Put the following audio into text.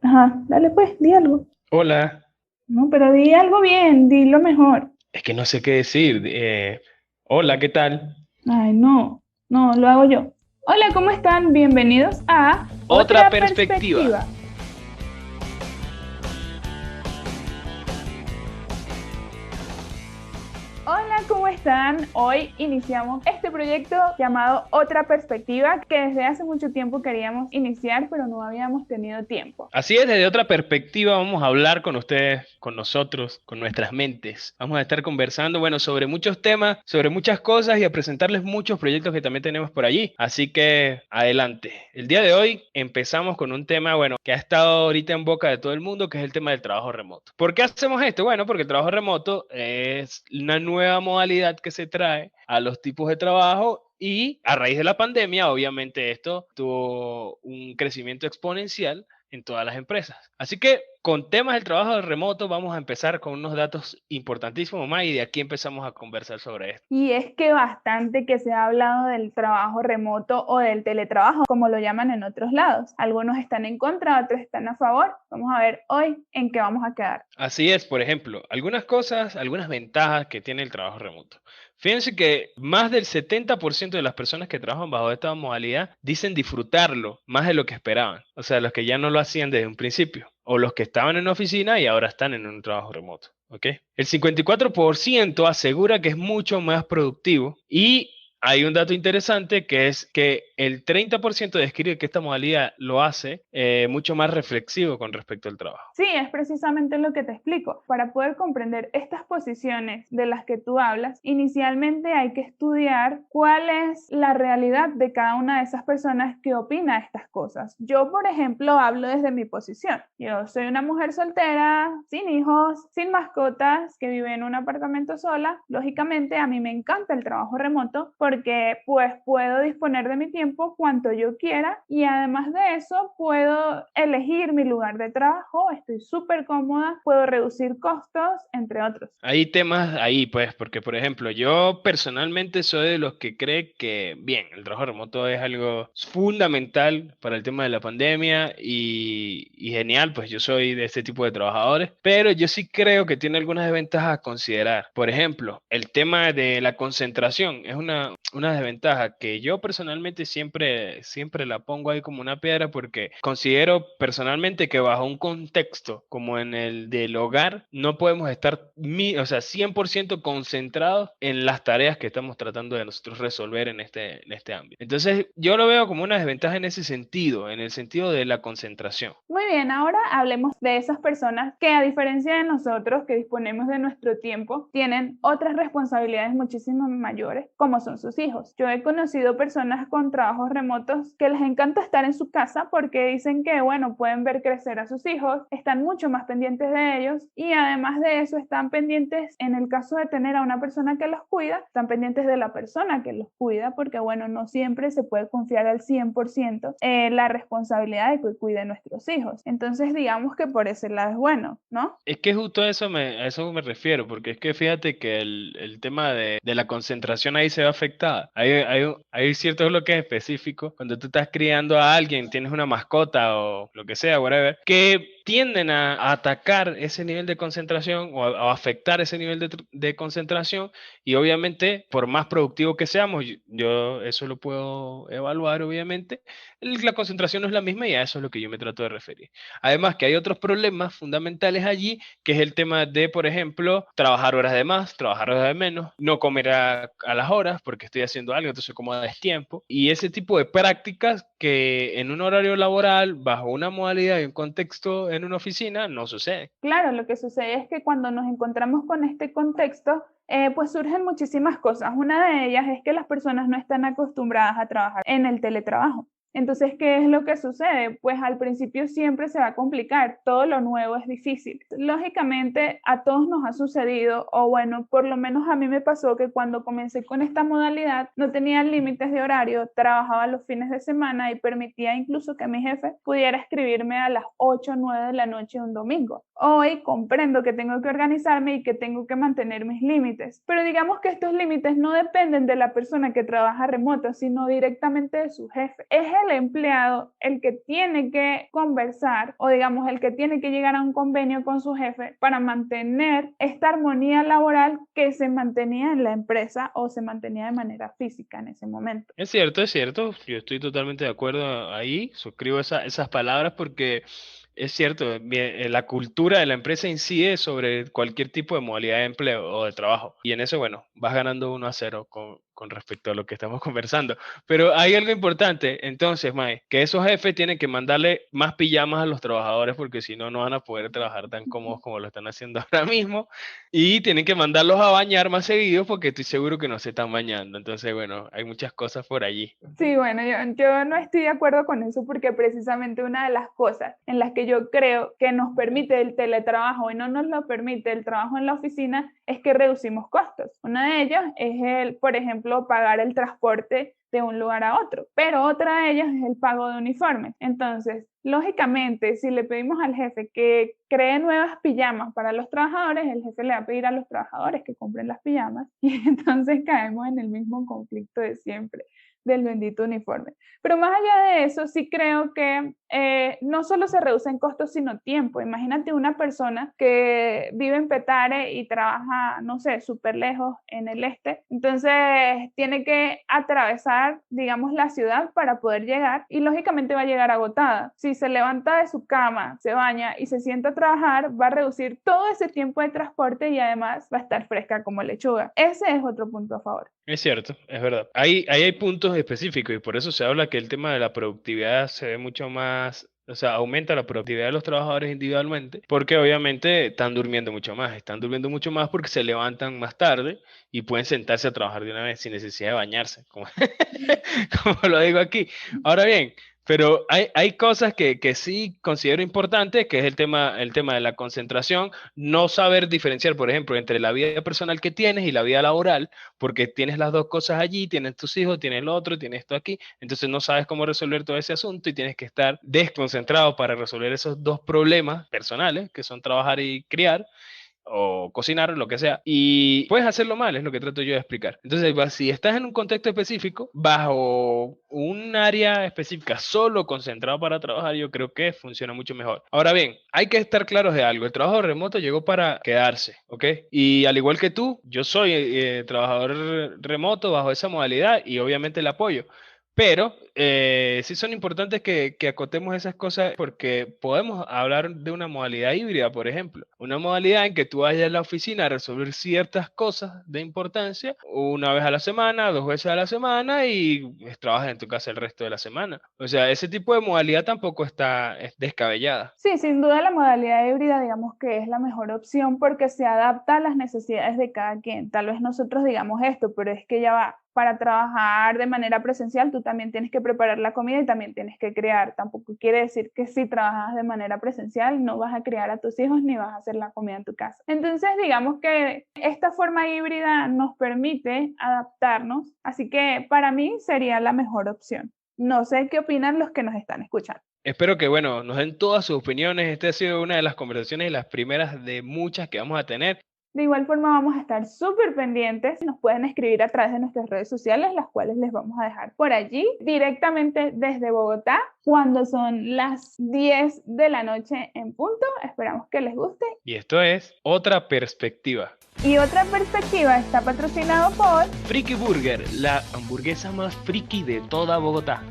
Ajá, dale pues, di algo. Hola, No, pero di algo bien, di lo mejor. es que no sé qué decir. Hola, ¿qué tal? Ay, no, no, lo hago yo. Hola, ¿cómo están? Bienvenidos a Otra Otra perspectiva. Perspectiva. Hola, ¿cómo están? Hoy iniciamos este proyecto llamado Otra Perspectiva que desde hace mucho tiempo queríamos iniciar, pero no habíamos tenido tiempo. Así es, desde otra perspectiva vamos a hablar con ustedes, con nosotros, con nuestras mentes. Vamos a estar conversando, bueno, sobre muchos temas, sobre muchas cosas y a presentarles muchos proyectos que también tenemos por allí. Así que adelante. El día de hoy empezamos con un tema, bueno, que ha estado ahorita en boca de todo el mundo, que es el tema del trabajo remoto. ¿Por qué hacemos esto? Bueno, porque el trabajo remoto es una nueva modalidad que se trae a los tipos de trabajo. Y a raíz de la pandemia, obviamente esto tuvo un crecimiento exponencial en todas las empresas. Así que con temas del trabajo remoto vamos a empezar con unos datos importantísimos más y de aquí empezamos a conversar sobre esto. Y es que bastante que se ha hablado del trabajo remoto o del teletrabajo, como lo llaman en otros lados. Algunos están en contra, otros están a favor. Vamos a ver hoy en qué vamos a quedar. Así es, por ejemplo, algunas cosas, algunas ventajas que tiene el trabajo remoto. Fíjense que más del 70% de las personas que trabajan bajo esta modalidad dicen disfrutarlo más de lo que esperaban. O sea, los que ya no lo hacían desde un principio. O los que estaban en una oficina y ahora están en un trabajo remoto. ¿Ok? El 54% asegura que es mucho más productivo y hay un dato interesante que es que el 30% describe que esta modalidad lo hace mucho más reflexivo con respecto al trabajo. Sí, es precisamente lo que te explico. Para poder comprender estas posiciones de las que tú hablas, inicialmente hay que estudiar cuál es la realidad de cada una de esas personas que opina estas cosas. Yo, por ejemplo, hablo desde mi posición. Yo soy una mujer soltera, sin hijos, sin mascotas, que vive en un apartamento sola. Lógicamente, a mí me encanta el trabajo remoto porque pues puedo disponer de mi tiempo cuanto yo quiera y además de eso puedo elegir mi lugar de trabajo, estoy súper cómoda, puedo reducir costos, entre otros. Hay temas ahí, pues, porque por ejemplo, yo personalmente soy de los que cree que, bien, el trabajo remoto es algo fundamental para el tema de la pandemia y genial, pues yo soy de este tipo de trabajadores, pero yo sí creo que tiene algunas desventajas a considerar. Por ejemplo, el tema de la concentración es una desventaja que yo personalmente siempre la pongo ahí como una piedra porque considero personalmente que bajo un contexto como en el del hogar no podemos estar o sea, 100% concentrados en las tareas que estamos tratando de nosotros resolver en este ámbito. Entonces, yo lo veo como una desventaja en ese sentido, en el sentido de la concentración. Muy bien, ahora hablemos de esas personas que a diferencia de nosotros que disponemos de nuestro tiempo, tienen otras responsabilidades muchísimo mayores, como son sus hijos. Yo he conocido personas con trabajos remotos que les encanta estar en su casa porque dicen que, bueno, pueden ver crecer a sus hijos, están mucho más pendientes de ellos y además de eso están pendientes, en el caso de tener a una persona que los cuida, están pendientes de la persona que los cuida porque, bueno, no siempre se puede confiar al 100% la responsabilidad de que cuide a nuestros hijos. Entonces, digamos que por ese lado es bueno, ¿no? Es que justo a eso me refiero, porque es que fíjate que el tema de la concentración ahí se ve afectada. Hay ciertos bloques específicos, cuando tú estás criando a alguien, tienes una mascota o lo que sea, whatever, que tienden a atacar ese nivel de concentración o a afectar ese nivel de concentración y obviamente, por más productivo que seamos, yo eso lo puedo evaluar, obviamente, la concentración no es la misma y a eso es lo que yo me trato de referir. Además que hay otros problemas fundamentales allí, que es el tema de, por ejemplo, trabajar horas de más, trabajar horas de menos, no comer a las horas porque estoy haciendo algo, entonces como a destiempo. Y ese tipo de prácticas que en un horario laboral, bajo una modalidad y un contexto en una oficina, no sucede. Claro, lo que sucede es que cuando nos encontramos con este contexto, pues surgen muchísimas cosas. Una de ellas es que las personas no están acostumbradas a trabajar en el teletrabajo. Entonces, ¿qué es lo que sucede? Pues al principio siempre se va a complicar, todo lo nuevo es difícil. Lógicamente, a todos nos ha sucedido, o bueno, por lo menos a mí me pasó que cuando comencé con esta modalidad no tenía límites de horario, trabajaba los fines de semana y permitía incluso que mi jefe pudiera escribirme a las 8 o 9 de la noche un domingo. Hoy comprendo que tengo que organizarme y que tengo que mantener mis límites, pero digamos que estos límites no dependen de la persona que trabaja remoto, sino directamente de su jefe. Es el empleado el que tiene que conversar o digamos el que tiene que llegar a un convenio con su jefe para mantener esta armonía laboral que se mantenía en la empresa o se mantenía de manera física en ese momento. Es cierto, es cierto. Yo estoy totalmente de acuerdo ahí. Suscribo esas palabras porque es cierto, la cultura de la empresa incide sobre cualquier tipo de modalidad de empleo o de trabajo. Y en eso, bueno, vas ganando 1-0 con respecto a lo que estamos conversando. Pero hay algo importante, entonces, Mae, que esos jefes tienen que mandarle más pijamas a los trabajadores porque si no, no van a poder trabajar tan cómodos como lo están haciendo ahora mismo. Y tienen que mandarlos a bañar más seguido porque estoy seguro que no se están bañando. Entonces, bueno, hay muchas cosas por allí. Sí, bueno, yo no estoy de acuerdo con eso porque precisamente una de las cosas en las que yo creo que nos permite el teletrabajo y no nos lo permite el trabajo en la oficina es que reducimos costos. Una de ellas es por ejemplo, pagar el transporte de un lugar a otro, pero otra de ellas es el pago de uniformes. Entonces, lógicamente, si le pedimos al jefe que cree nuevas pijamas para los trabajadores, el jefe le va a pedir a los trabajadores que compren las pijamas y entonces caemos en el mismo conflicto de siempre del bendito uniforme. Pero más allá de eso, sí creo que no solo se reducen costos, sino tiempo. Imagínate una persona que vive en Petare y trabaja, no sé, súper lejos en el este. Entonces, tiene que atravesar, digamos, la ciudad para poder llegar y lógicamente va a llegar agotada. Si se levanta de su cama, se baña y se sienta a trabajar, va a reducir todo ese tiempo de transporte y además va a estar fresca como lechuga. Ese es otro punto a favor. Es cierto, es verdad. Ahí hay puntos específicos y por eso se habla que el tema de la productividad se ve mucho más, o sea, aumenta la productividad de los trabajadores individualmente, porque obviamente están durmiendo mucho más porque se levantan más tarde y pueden sentarse a trabajar de una vez sin necesidad de bañarse, como, como lo digo aquí. Ahora bien, pero hay cosas que sí considero importantes, que es el tema de la concentración, no saber diferenciar, por ejemplo, entre la vida personal que tienes y la vida laboral, porque tienes las dos cosas allí, tienes tus hijos, tienes lo otro, tienes esto aquí, entonces no sabes cómo resolver todo ese asunto y tienes que estar desconcentrado para resolver esos dos problemas personales, que son trabajar y criar, o cocinar, lo que sea, y puedes hacerlo mal, es lo que trato yo de explicar. Entonces, si estás en un contexto específico, bajo un área específica, solo concentrado para trabajar, yo creo que funciona mucho mejor. Ahora bien, hay que estar claros de algo, el trabajo remoto llegó para quedarse, ¿ok? Y al igual que tú, yo soy trabajador remoto bajo esa modalidad y obviamente el apoyo. Pero sí son importantes que acotemos esas cosas porque podemos hablar de una modalidad híbrida, por ejemplo. Una modalidad en que tú vayas a la oficina a resolver ciertas cosas de importancia una vez a la semana, 2 veces a la semana y trabajas en tu casa el resto de la semana. O sea, ese tipo de modalidad tampoco es descabellada. Sí, sin duda la modalidad híbrida digamos que es la mejor opción porque se adapta a las necesidades de cada quien. Tal vez nosotros digamos esto, pero es que ya va. Para trabajar de manera presencial, tú también tienes que preparar la comida y también tienes que crear. Tampoco quiere decir que si trabajas de manera presencial no vas a criar a tus hijos ni vas a hacer la comida en tu casa. Entonces, digamos que esta forma híbrida nos permite adaptarnos, así que para mí sería la mejor opción. No sé qué opinan los que nos están escuchando. Espero que, bueno, nos den todas sus opiniones. Esta ha sido una de las conversaciones y las primeras de muchas que vamos a tener. De igual forma vamos a estar súper pendientes, nos pueden escribir a través de nuestras redes sociales, las cuales les vamos a dejar por allí, directamente desde Bogotá, cuando son las 10 de la noche en punto. Esperamos que les guste. Y esto es Otra Perspectiva. Y Otra Perspectiva está patrocinado por Friki Burger, la hamburguesa más friki de toda Bogotá.